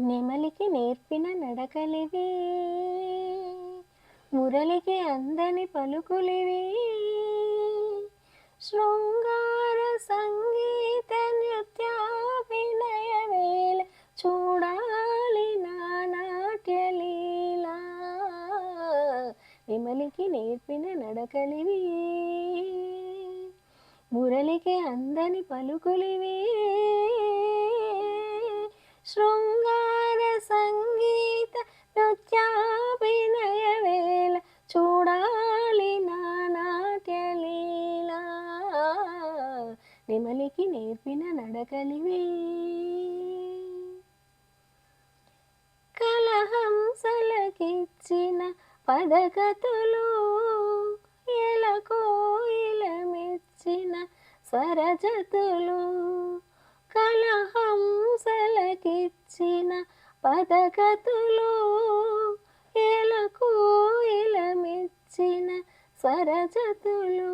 నెమలికి నేర్పిన నడకలివి, మురళికి అందని పలుకులివి. శృంగార సంగీత నృత్యాభినయ వేళ చూడాలి నా నాట్యలీలా. నెమలికి నేర్పిన నడకలివి, మురళికి అందని పలుకులివి. శృంగార సంగీత నృత్యాభినయ వేళ చూడాలి నా నాట్యలీలా. నెమలికి నేర్పిన నడకలివి. కలహంసలకిచ్చిన పదకతులు, ఎలకోయిల మెచ్చిన స్వరజతులు. కలహంసలకిచ్చిన పదకతులు, ఎలకోయిల మెచ్చిన స్వరజతులు.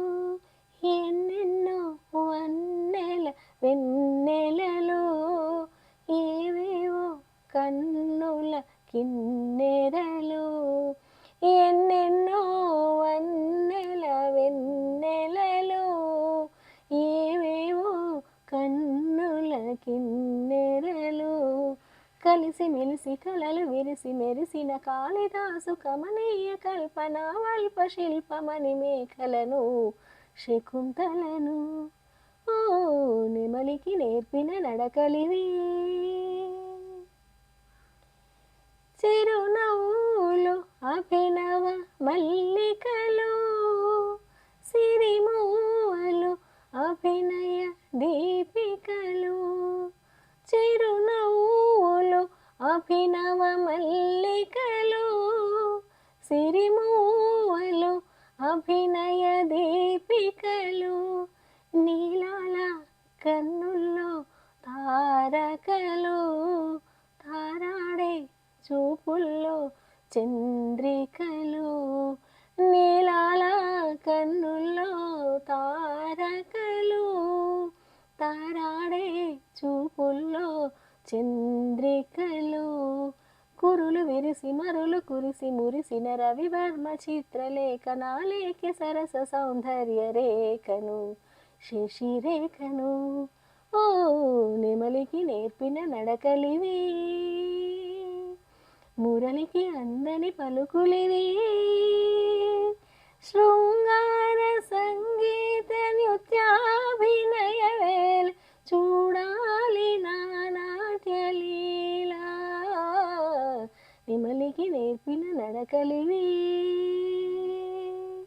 ఎన్నెన్నో వన్నెల వెన్నెలలో, ఏవేవో కన్నుల కిన్నెరలు. ఎన్నెన్నో వన్నెల వెన్నెలలో, ఏవేవో కన్నుల కిన్నెరలు. కలిసి మెలిసి కలలు విరిసి మెరిసిన కాళిదాసు కమనీయ కల్పన వల్ప శిల్పమణి మేఖలను శకుంతలను. ఓ నెమలికి నేర్పిన నడకలివి. చిరునవ్వులు అభినవ మల్లికలు, సిరిమూవలు అభినయ దీపికలు. చిరునవ్వులు అభినవ మల్లికలు, సిరిమూవలు అభినయ దీపికలు. నీలాల కన్నుల్లో తారకలు, తారాడే చూపుల్లో చంద్రికలు. నీలాల కన్నుల్లో తారకలు, తారాడే చూపుల్లో చంద్రికలు. కురులు విరిసి మరులు కురిసి మురిసిన రవివర్మ చిత్రలేఖనాలేఖ్య సరస సౌందర్య రేఖను శశిరేఖను. ఓ నెమలికి నేర్పిన నడకలివి, మురళికి అందని పలుకులివి. శృంగార సంగీత నృత్యాభినయ వేళ చూడాలి నా నాట్యలీలా. నెమలికి నేర్పిన నడకలివి.